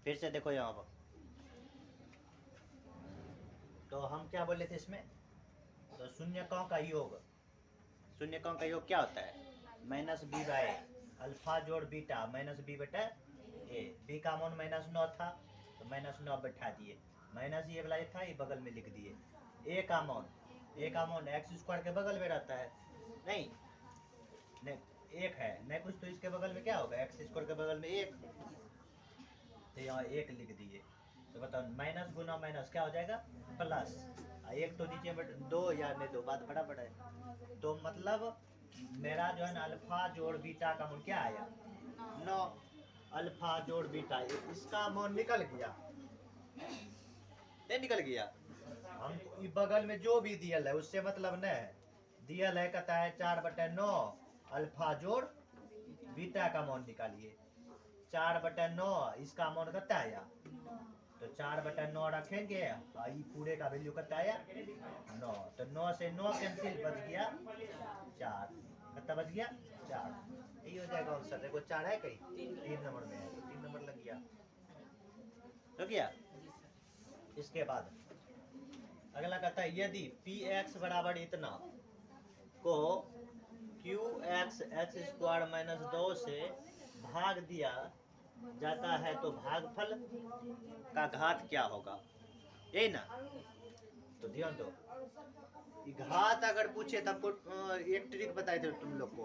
फिर से देखो यहाँ पर, तो हम क्या बोले थे इसमें, तो शून्यकों का योग, शून्यकों का योग क्या होता है, माइनस बी बाई अल्फा जोड़ बीटा माइनस बी बटा ए। बी का मान -9 था तो -9 बैठा दिए, माइनस ये वाला था ये बगल में लिख दिए। ए का मान एक्स स्क्वायर के बगल में रहता है, नहीं नहीं एक है नहीं कुछ, तो इसके बगल में क्या होगा, एक्स स्क्वायर के बगल में एक, तो यहाँ एक लिख दिए। तो बताओ माइनस गुना माइनस क्या हो जाएगा, प्लस। एक तो नीचे में दो या नहीं, दो बात बराबर है। तो मतलब मेरा जो है ना अल्फा जोड़ बीटा का मूल क्या आया, 9। अल्फा जोड़ बीटा इसका मान निकल गया, नहीं निकल गया। हम बगल में जो भी दियल है उससे मतलब नहीं है, दियल है कहता है 4/9 अल्फा जोड़ बीटा का मान निकालिए। 4/9 इसका मान कितना आया, तो 4/9 रखेंगे, पूरे का वैल्यू कितना आया 9। तो 9 से 9 कैंसिल, बच गया 4। कितना बच गया 4। यही हो जाएगा आंसर। देखो 4 है कहीं, 3 नंबर में है, तो 3 नंबर लग गया, तो क्या। इसके बाद अगला कहता है यदि पी एक्स बराबर इतना को Q x x square minus 2 से भाग दिया जाता है तो भागफल का घात क्या होगा, यही ना। तो ध्यान दो, घात अगर पूछे तो आपको एक ट्रिक बताए थे तुम लोग को,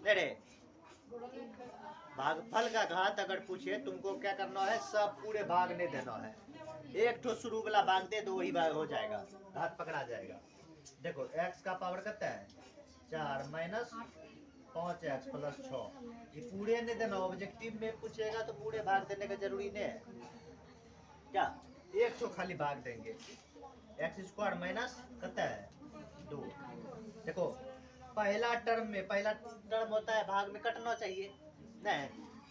अरे भागफल का घात अगर पूछे तुमको क्या करना है, सब पूरे भाग नहीं देना है, एक ठो शुरू वाला भाग दे दो, वही भाग हो जाएगा, घात पकड़ा जाएगा। देखो x का पावर कितना है 4 माइनस 5x प्लस 6, ये पूरे नहीं देना, ऑब्जेक्टिव में पूछेगा तो पूरे भाग देने का जरूरी नहीं है, क्या एक ठो खाली भाग देंगे। एक्स स्क्वायर माइनस कितना है 2। देखो पहला टर्म होता है भाग में कटना चाहिए नहीं।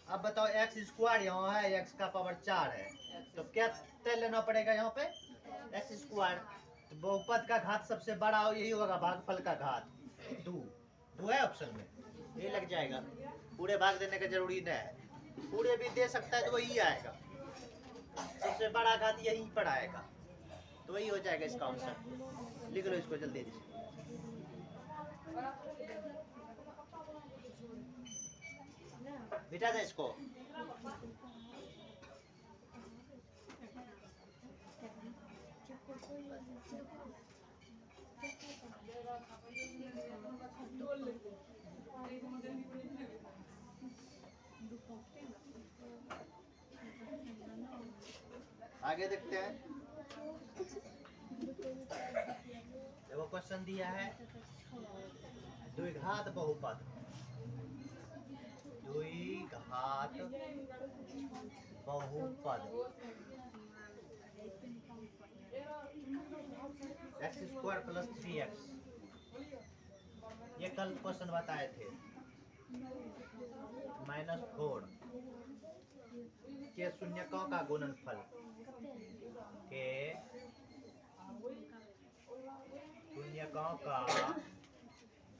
अब बताओ एक्स स्क्वायर यहाँ है, एक्स का पावर 4 है, तो क्या तय लेना पड़ेगा यहाँ पे एक्स स्क्वायर, तो बहुपद का घात सबसे बड़ा हो यही होगा, भागफल का घात 2 है ऑप्शन में, ये लग जाएगा। पूरे भाग देने का जरूरी नहीं है, पूरे भी दे सकता है तो वही आएगा, सबसे बड़ा घात यही पर आएगा, तो वही हो जाएगा इसका आंसर। लिख लो इसको जल्दी से, बिठा दे इसको। आगे देखते हैं, देखो क्वेश्चन दिया है द्विघात बहुपद, द्विघात बहुपद एक्स स्क्वायर प्लस 3x, ये कल क्वेश्चन बताए थे, -4 के शून्यकों का गुणनफल के शून्यकों का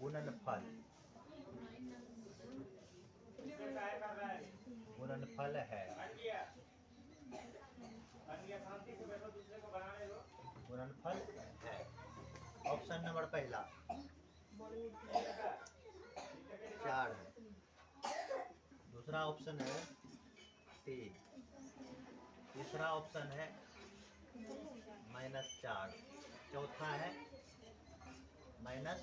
गुणनफल है, गुणनफल है। ऑप्शन नंबर पहला 4 है, दूसरा ऑप्शन है 3, तीसरा ऑप्शन है -4, चौथा है -3।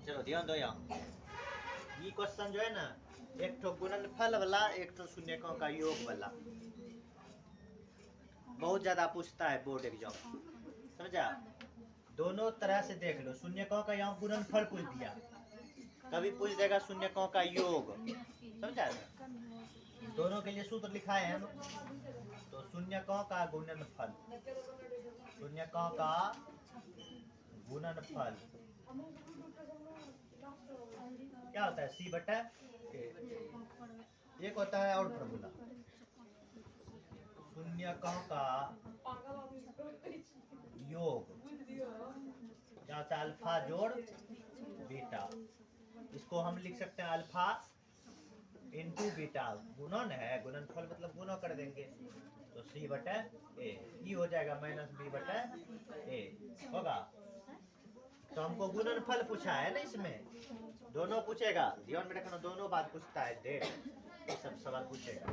चलो ध्यान दो, यहाँ ये क्वेश्चन जो है ना, एक तो गुणनफल वाला, एक तो शून्यकों का योग वाला, बहुत ज्यादा पूछता है बोर्ड एग्जाम, समझा। दोनों तरह से देख लो, शून्यकों का यहाँ गुणनफल पूछ दिया, कभी पूछ देगा शून्यकों का योग, समझा। दोनों के लिए सूत्र लिखा है हम, तो शून्यकों का गुणनफल, शून्यकों का गुणनफल क्या होता है, C/A। एक होता है और फॉर्मूला, शून्यकों का योग क्या होता है, अल्फा जोड़ बीटा, इसको हम लिख सकते हैं अल्फा इंटू बीटा, गुणन है, गुणनफल मतलब गुणा कर देंगे, तो सी बटे ए, ई हो जाएगा माइनस बी बटे ए होगा। तो हमको गुणनफल पूछा है ना, इसमें दोनों पूछेगा, ध्यान में रखना, दोनों बात पूछता है, डेट ये सब सवाल पूछेगा।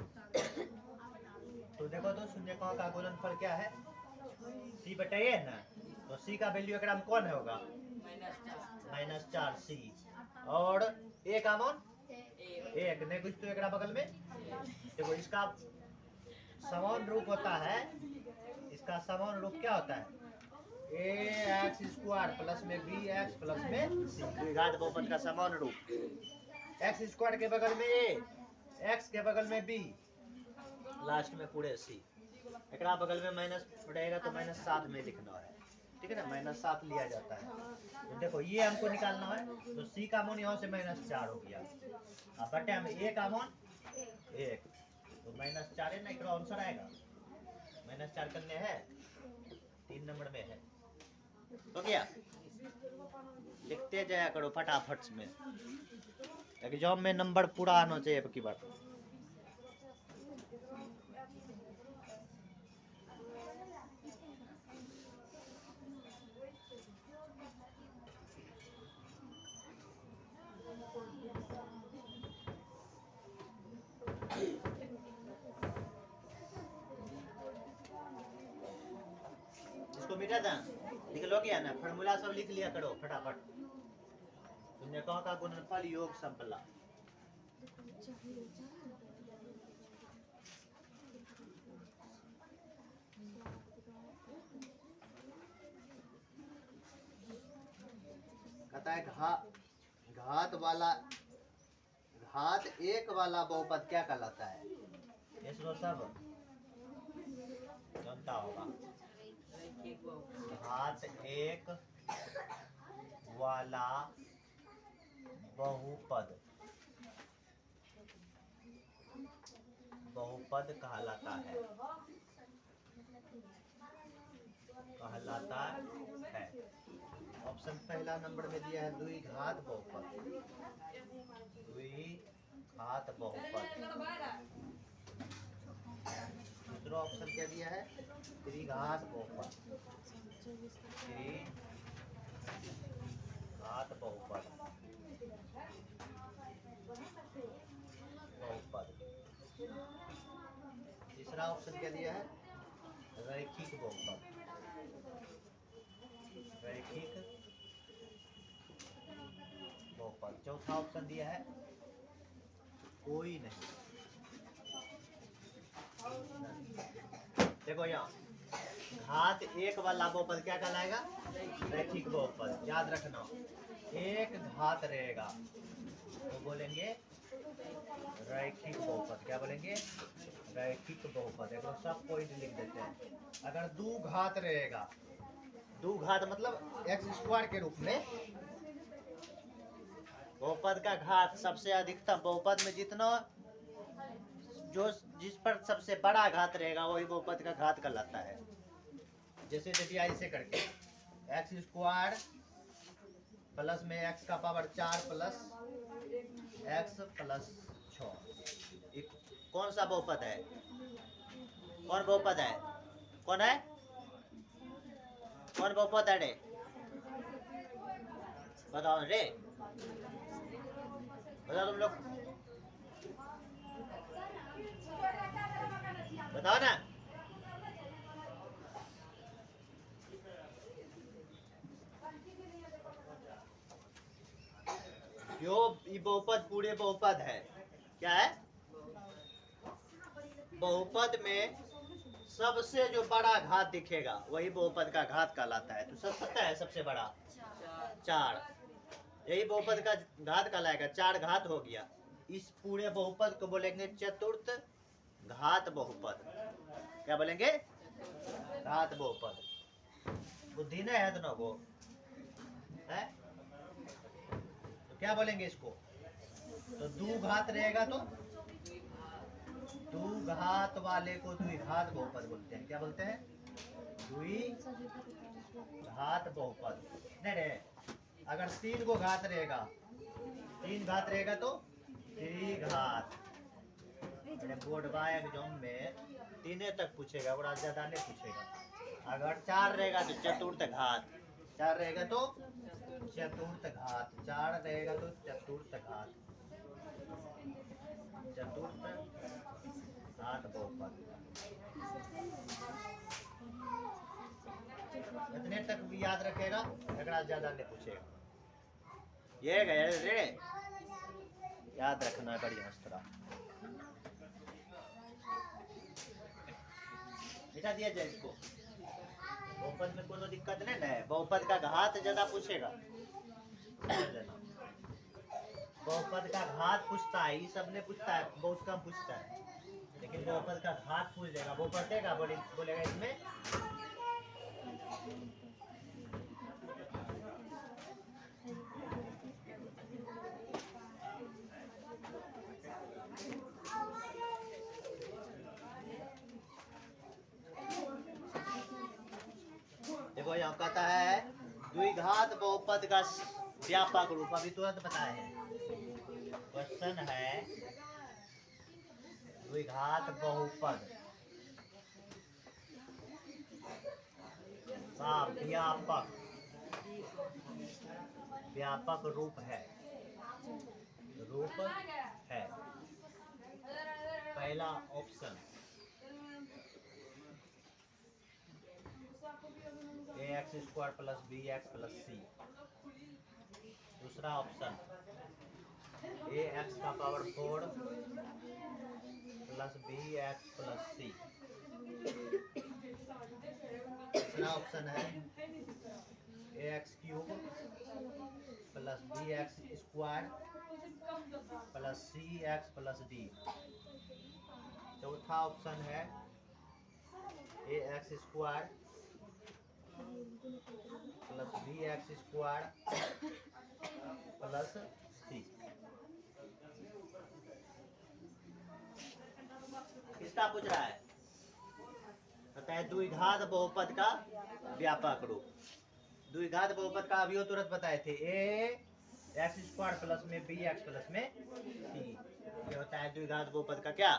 तो देखो तो शून्य का गुणनफल क्या है, सी बटे ए ना, तो सी का वैल्यू एकरा में कौन होगा, -4 सी, और ए का मान एक, नहीं कुछ तो एकरा बगल में, देखो इसका समान रूप होता है, इसका समान रूप क्या होता है, ax² प्लस में bx प्लस में c, द्विघात बहुपद का समान रूप, x² के बगल में a, x के बगल में b, लास्ट में पूरे c, एकरा बगल में माइनस रहेगा तो -7 में लिखना है, ठीक है ना, -7 लिया जाता है। तो देखो ये हमको निकालना है, तो c का मान यहाँ से -4 हो गया, अब बटे में a का मान 1, तो -4 है ना, एक आंसर आएगा, -4 करने हैं, 3 नंबर में है, तो क्या लिखते जाया करो फटाफट में, एग्जाम में नंबर पूरा आना चाहिए अब की बार। इसको मिटा था, लिख लो क्या ना, फार्मूला सब लिख लिया करो फटाफट। तुमने कहा का गुणनफल योग संपला, कहता है घात एक वाला बहुपद क्या कहलाता है, इसको सब जानता होगा, घात एक वाला बहुपद कहलाता है, ऑप्शन पहला नंबर में दिया है द्विघात बहुपद, दूसरा ऑप्शन क्या दिया है, त्रिघात बहुपद, तीसरा ऑप्शन क्या दिया है, रैखिक बहुपद, चौथा ऑप्शन दिया है कोई नहीं। देखो यहाँ घात एक वाला बहुपद क्या कहलाएगा, रैखिक बहुपद, याद रखना, एक घात रहेगा तो बोलेंगे रैखिक बहुपद, क्या बोलेंगे, रैखिक बहुपद, एक सब पॉइंट लिख देते हैं। अगर दो घात रहेगा, दो घात मतलब x² के रूप में, बहुपद का घात सबसे अधिकतम, बहुपद में जितना जिस पर सबसे बड़ा घात रहेगा वही बहुपद का घात कहलाता है। जैसे देखिए ऐसे करके x² प्लस में x का पावर 4 प्लस x प्लस 6, कौन सा बहुपद है, कौन बहुपद है, कौन है, कौन बहुपद है रे, बताओ रे, बताओ तुम लोग, बताओ ना, जो बहुपद पूरे बहुपद है, क्या है, बहुपद में सबसे जो बड़ा घात दिखेगा वही बहुपद का घात कहलाता है। तो सब पता है सबसे बड़ा 4, यही बहुपद का घात कहलाएगा, 4 घात हो गया। इस पूरे बहुपद को बोलेंगे चतुर्थ घात बहुपद, क्या बोलेंगे, घात बहुपद। बुद्धि नहीं है दोनों को है, तो क्या बोलेंगे इसको, तो दो घात रहेगा तो दो घात वाले को द्विघात बहुपद बोलते हैं, क्या बोलते हैं, द्विघात बहुपद। नहीं, अगर 3 को घात रहेगा, 3 घात रहेगा तो त्रिघात, मैंने बोर्डवा एग्जाम में 3 तक पूछेगा, और ज्यादा नहीं पूछेगा। अगर 4 रहेगा तो चतुर्थ घात, 4 रहेगा तो चतुर्थ घात, 4 रहेगा तो चतुर्थ घात, चतुर्थ घात बहुपद। इतने तक भी याद रखेगा, अगर ज्यादा नहीं पूछेगा। ये गए रे, याद रखना बढ़िया इस तरह। मिटा दिया जाए इसको। बहुपद में कोई दिक्कत नहीं है, बहुपद का घात ज्यादा पूछेगा। बहुपद का घात पूछता है, ये सब नहीं पूछता है, बहुत कम पूछता है, लेकिन बहुपद का घात पूछ देगा। बहुपद देगा, बोलेगा इसमें देखो, यहाँ कहता है द्विघात बहुपद का व्यापक रूप, अभी तुरंत बताए हैं। क्वेश्चन है द्विघात बहुपद का व्यापक रूप है, पहला ऑप्शन ax² + bx + c। दूसरा ऑप्शन ax⁴ + bx + c। तीसरा ऑप्शन है ax³ + bx² + cx + d। चौथा ऑप्शन है ax² + bx² + c। किसका पूछ रहा है? बताए द्विघात बहुपद का व्यापक रूप। द्विघात बहुपद का अभी तुरंत बताए थे, ax² प्लस में bx प्लस में c। ये होता है द्विघात बहुपद का क्या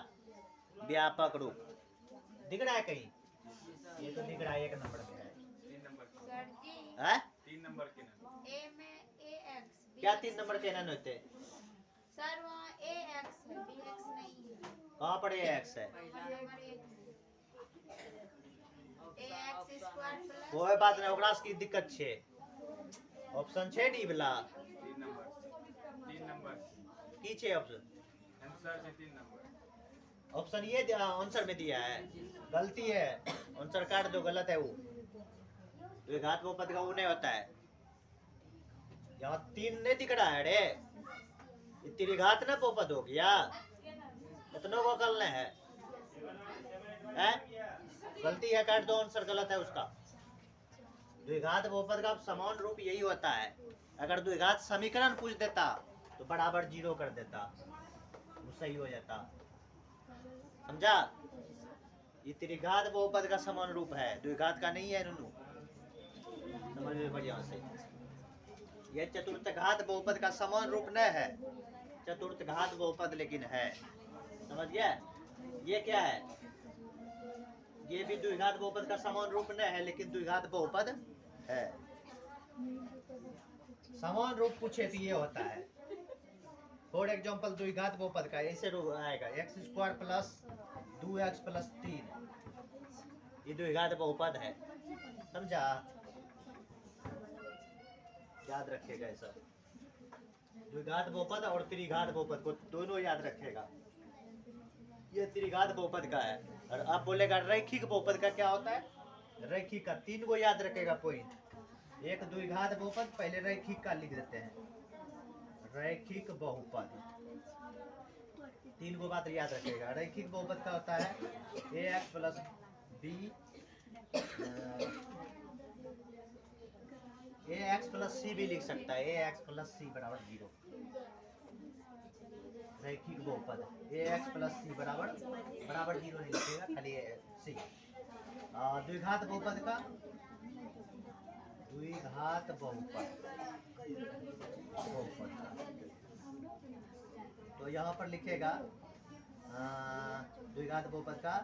व्यापक रूप। दिख रहा है कहीं? ये तो दिख रहा है, 1 नंबर में है। 3 नंबर के ना ए में ax क्या 3 नंबर के ना होते सर? वहाँ ax है, bx नहीं है। कहाँ पर ax है? कोई बात नहीं, ओकरा की दिक्कत छे। ऑप्शन छे डी वाला 3 नंबर की छे ऑप्शन? आंसर छे 3 नंबर। ऑप्शन ये आंसर में दिया है, गलती है, आंसर काट दो, गलत है वो। द्विघात बहुपद का वो नहीं होता है। यहाँ 3 नहीं दिख रहा है रे, ये त्रिघात ना बहुपद हो गया। इतनों को करना है, गलती है, काट दो, आंसर गलत है उसका। द्विघात बहुपद का समान रूप यही होता है। अगर द्विघात समीकरण पूछ देता तो बराबर 0 कर देता, वो सही हो जाता। समझा? ये त्रिघात बहुपद का समान रूप है, द्विघात का नहीं है। नुनू समझ में बढ़िया से। यह चतुर्थ घात बहुपद का समान रूप नहीं है, चतुर्थ घात बहुपद लेकिन है। समझ गया? ये क्या है? ये भी द्विघात बहुपद का समान रूप नहीं है, लेकिन द्विघात बहुपद है। समान रूप पूछे तो ये होता है। फॉर एग्जाम्पल द्विघात बहुपद का ऐसे रूप आएगा, x² + 2x + 3। ये द्विघात बहुपद है। समझा? याद रखिएगा ऐसा, द्विघात बहुपद और त्रिघात बहुपद को दोनों याद रखेगा। ये त्रिघात बहुपद का है। और अब बोलेगा रैखिक बहुपद का क्या होता है? रैखिक का 3 को याद रखेगा पॉइंट। एक द्विघात बहुपद, पहले रैखिक का लिख देते हैं, रैखिक बहुपद। 3 को बात याद रखेगा। रैखिक बहुपद का होता है ax + b ax + c भी लिख सकता है, ax + c = 0। रैखिक बहुपद ax + c = 0 नहीं लिखेगा, खाली c। द्विघात बहुपद का, द्विघात बहुपद तो यहाँ पर लिखेगा द्विघात बहुपद का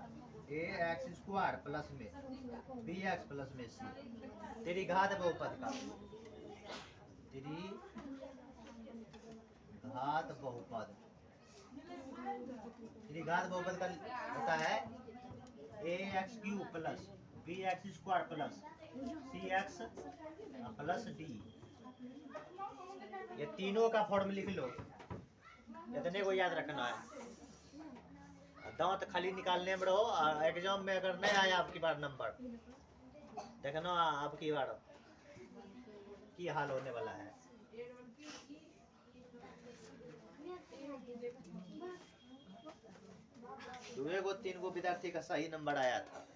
ए एक्स स्क्वायर प्लस में बी एक्स प्लस में सी, त्रिघात बहुपद का त्रिघात बहुपद का होता है a x cube plus b x square plus c x plus d. ये तीनों का फॉर्म लिख लो, इतने को याद रखना है। दांत खाली निकालने में रहो, एग्जाम में अगर नहीं आया आपकी बार नंबर देखना आपकी बार की हाल होने वाला है। दूसरे को 3 को विद्यार्थी का सही नंबर आया था,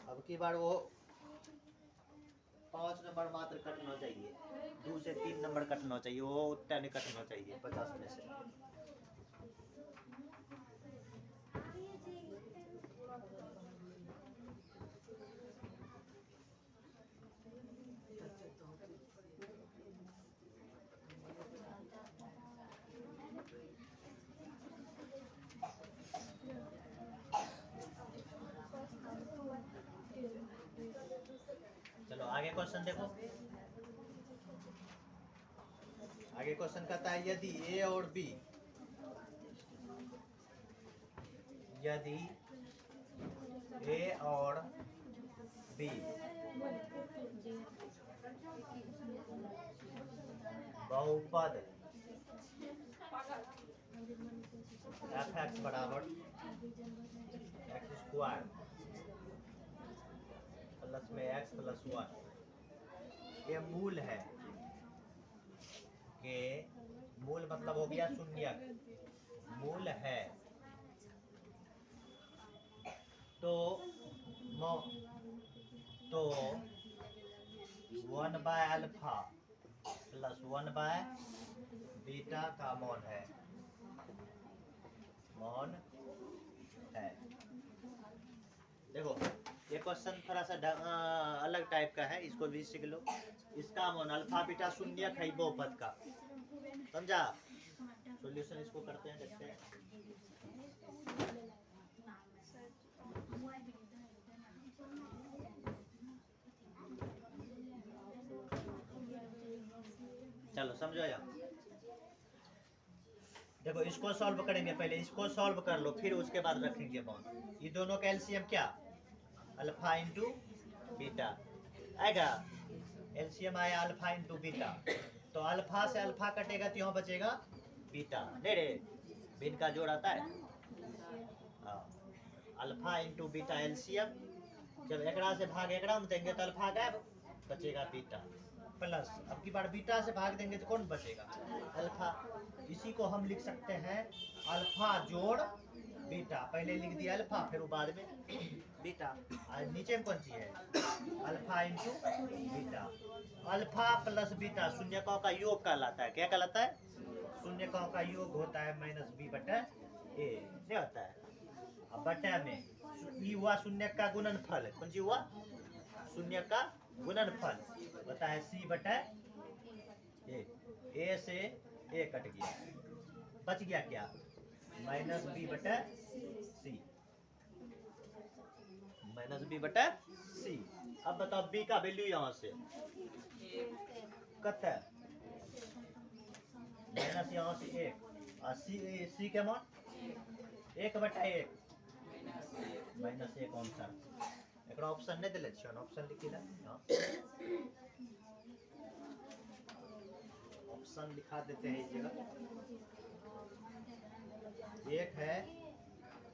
अब की बार वो 5 नंबर मात्र कटना चाहिए, 2 से 3 नंबर कटना चाहिए, वो उतना नहीं कटना चाहिए 50 में से। चलो आगे क्वेश्चन देखो। आगे क्वेश्चन कहता है यदि ए और बी, यदि ए और बी बहुपद एफ एक्स बराबर एक्स स्क्वायर प्लस में एक्स प्लस 1 ये मूल है, के मूल मतलब हो गया शून्यक, मूल है तो 1 by alpha plus 1 by beta का मॉन है, मॉन है। देखो ये क्वेश्चन थोड़ा सा अलग टाइप का है, इसको भी सीख लो। इसका मॉन अल्फा बीटा शून्यक है बहुपद का, समझा? सॉल्यूशन इसको करते हैं, देखते हैं। चलो समझो या देखो इसको सॉल्व करेंगे, पहले इसको सॉल्व कर लो फिर उसके बाद रखेंगे बॉन्ड। ये दोनों का एलसीएम क्या, अल्फा इंटू बीटा आएगा, एलसीएम आया अल्फा इंटू बीटा, तो अल्फा से अल्फा कटेगा तो यहाँ बचेगा बीटा, नहीं रे बिन का जोड़ आता है, अल्फा इंटू बीटा एलसीएम, जब एकड़ा से भाग एकड़ा में देंगे तो अल्फा गायब, बचेगा बीटा प्लस, अब की बार बीटा से भाग देंगे तो कौन बचेगा, अल्फा। इसी को हम लिख सकते हैं अल्फा जोड़ बीटा, पहले लिख दिया अल्फा फिर बाद में बीटा, और नीचे में कौन सी है alpha into beta. Alpha plus beta शून्यकों का योग कहलाता है, क्या कहलाता है, शून्यकों का योग होता है माइनस बी बटा ए, क्या होता है। अब बटा में ई हुआ शून्य का गुणनफल, कौन सी हुआ शून्य का गुणनफल, होता है सी बटा ए से ए कट गया, बच गया क्या माइनस बी बटा सी, माइनस बी बटा सी। अब बताओ बी का वैल्यू यहाँ से कत है, माइनस यहाँ से 1 और सी के मान 1 बटा 1 माइनस 1 ऑप्शन, एक ऑप्शन नहीं दिले छियन, ऑप्शन लिखी ना, ऑप्शन लिखा देते हैं इस जगह, एक है,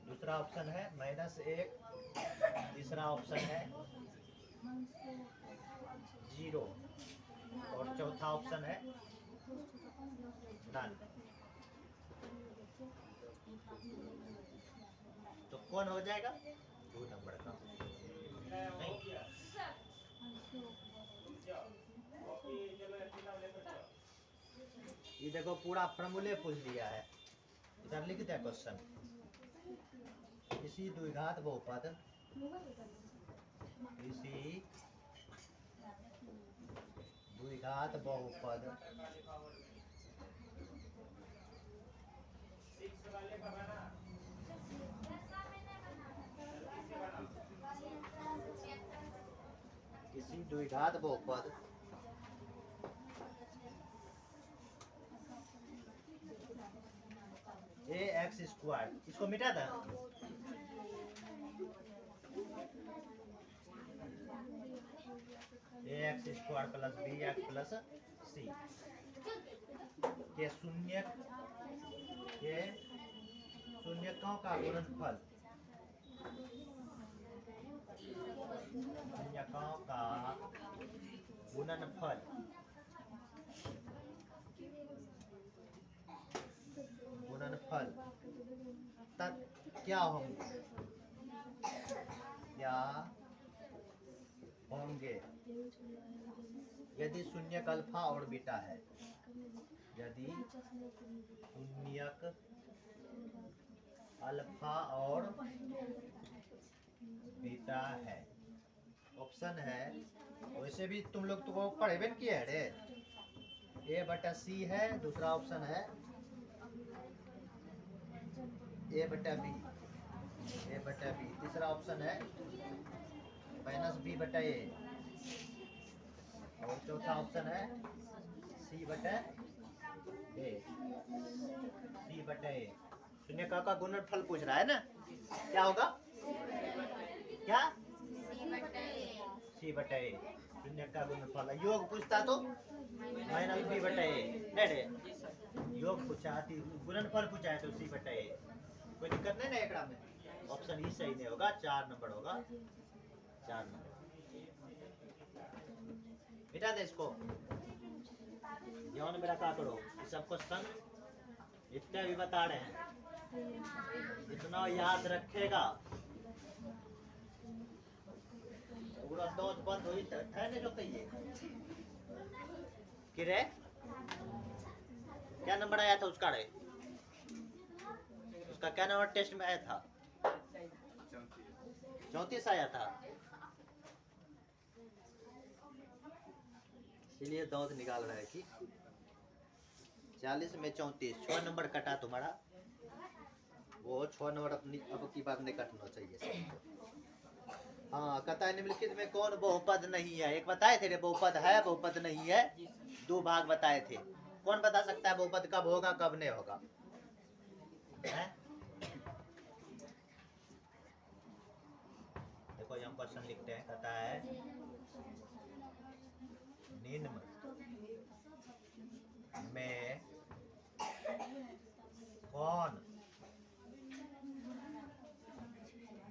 दूसरा ऑप्शन है -1, तीसरा ऑप्शन है 0 और चौथा ऑप्शन है नन। तो कौन हो जाएगा 2 नंबर का, नहीं ये देखो पूरा फॉर्मूले पूछ दिया है, इधर लिख दिया क्वेश्चन, इसी द्विघात बहुपद, इसी द्विघात बहुपद किसी द्विघात बहुपद ए एक्स स्क्वायर, इसको मिटा था। A x square plus b x plus c के शून्यकों का गुणनफल, शून्यकों का गुणनफल क्या होंगे यदि शून्यक अल्फा और बीटा है, यदि शून्यक अल्फा और बीटा है। ऑप्शन है, वैसे भी तुम लोग तो पढ़े भी किए है रे। ए बटा सी है, दूसरा ऑप्शन है ए बटा बी, तीसरा ऑप्शन है माइनस बी बटा ए, और चौथा ऑप्शन है सी बटा ए। शून्यकों का गुणनफल पूछ रहा है ना, क्या होगा? क्या? सी बटा ए। शून्य का गुणनफल योग पूछता तो माइनस बी बटा ए, नहीं योग पूछा, गुणनफल पूछा है तो सी बटा ए। कोई दिक्कत नहीं ना एकड़ा में। ऑप्शन ही सही नहीं होगा, 4 नंबर होगा, 4 नंबर। मिटा दे इसको, ध्यान में रखा करो। सब क्वेश्चन इतने भी बता रहे हैं, इतना याद रखेगा। पूरा दोस्त बंद हुई है ना जो कहिए कि रे क्या नंबर आया था उसका रे, उसका क्या नंबर टेस्ट में आया था? 34 आया था। इसलिए दौड़ निकाल रहा है कि 40 में 34, 6 नंबर कटा तुम्हारा। वो 6 नंबर अपनी अब की बात नहीं कटना चाहिए। हाँ, कहता है निम्नलिखित में कौन बहुपद नहीं है? एक बताए थे रे, बहुपद है बहुपद नहीं है, 2 भाग बताए थे। कौन बता सकता है बहुपद कब होगा कब नहीं होगा? है? देखो यहाँ क्वेश्चन लिखते हैं, कहता है निम्न में कौन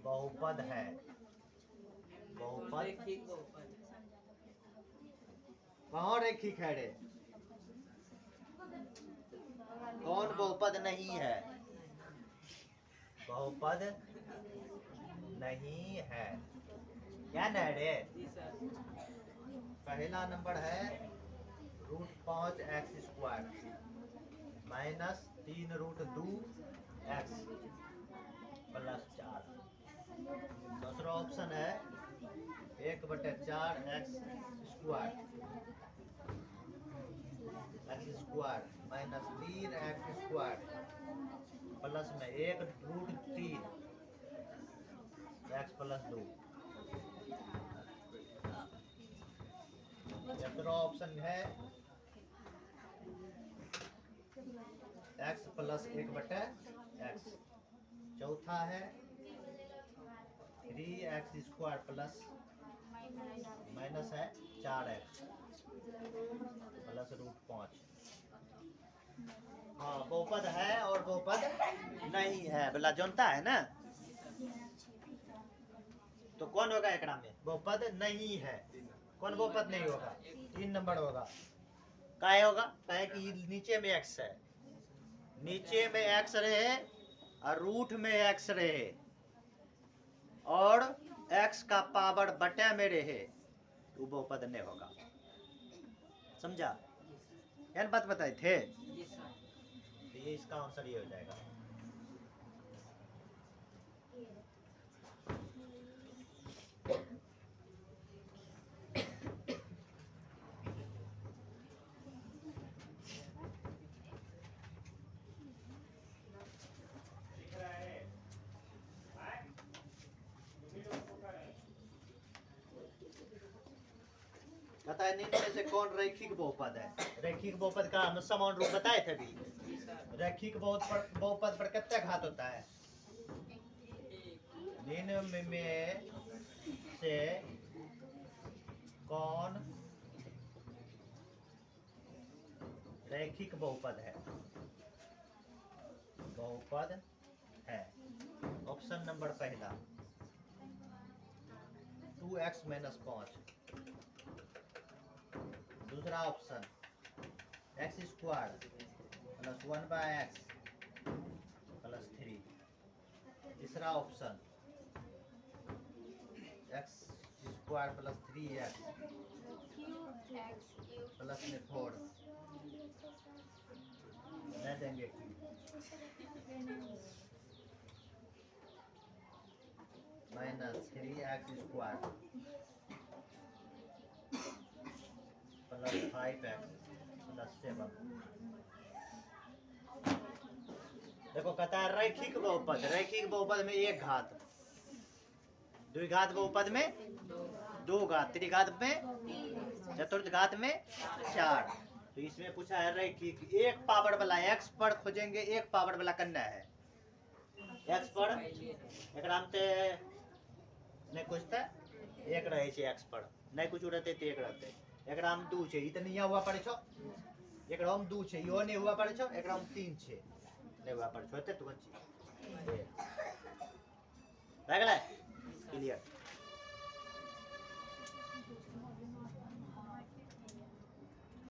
बहुपद है? बहुपद कौन रैखिक है रे? कौन बहुपद नहीं है? बहुपद नहीं है क्या ना रे? पहला नंबर है √5x² माइनस 3√2x प्लस 4। दूसरा ऑप्शन है 1/4x² माइनस 3x² प्लस में 1√3x प्लस 2। तीसरा ऑप्शन है x प्लस 1/x। चौथा है 3x² प्लस माइनस है 4x प्लस √5। हाँ, बहुपद है और बहुपद नहीं है बोला जानता है ना। तो कौन होगा एकड़ा में? बहुपद नहीं है। कौन बहुपद नहीं होगा? 3 नंबर होगा। काहे होगा? काहे कि नीचे में x है, नीचे में x रहे और रूट में x रहे और x का पावर बटे में रहे, तो बहुपद नहीं होगा। समझा? क्या बात बताए थे? तो ये इसका आंसर ये हो जाएगा। बताता है निम्न में से कौन रैखिक बहुपद है। रैखिक बहुपद का हम समान रूप बताए थे अभी। रैखिक बहुपद पर कितना घात होता है? निम्न में से कौन रैखिक बहुपद है? बहुपद है। ऑप्शन नंबर पहला 2x - 5। दूसरा ऑप्शन x² + 1/x + 3। तीसरा ऑप्शन x² + 3x प्लस में 4 नहीं देंगे। -3x² + 5x + 7। देखो कहता है रैखिक बहुपद। रैखिक बहुपद में एक घात, द्विघात बहुपद में दो घात, त्रिघात में, चतुर्थ घात में 4। तो इसमें पूछा है रैखिक। एक पावर वाला x पर खोजेंगे, एक पावर वाला करना है। x पर एकरा में ते नहीं कुछ था, एक रहे छे x पर, नहीं कुछ रहते तो एक रहते। एकरा में 2 छे, इतनी यहाँ हुआ पड़े छो। एकरा में 2 छे, यो नहीं हुआ पड़े छो। एकरा में 3 छे, नहीं हुआ पड़े छो। तो कौन चीज? रह गया क्लियर।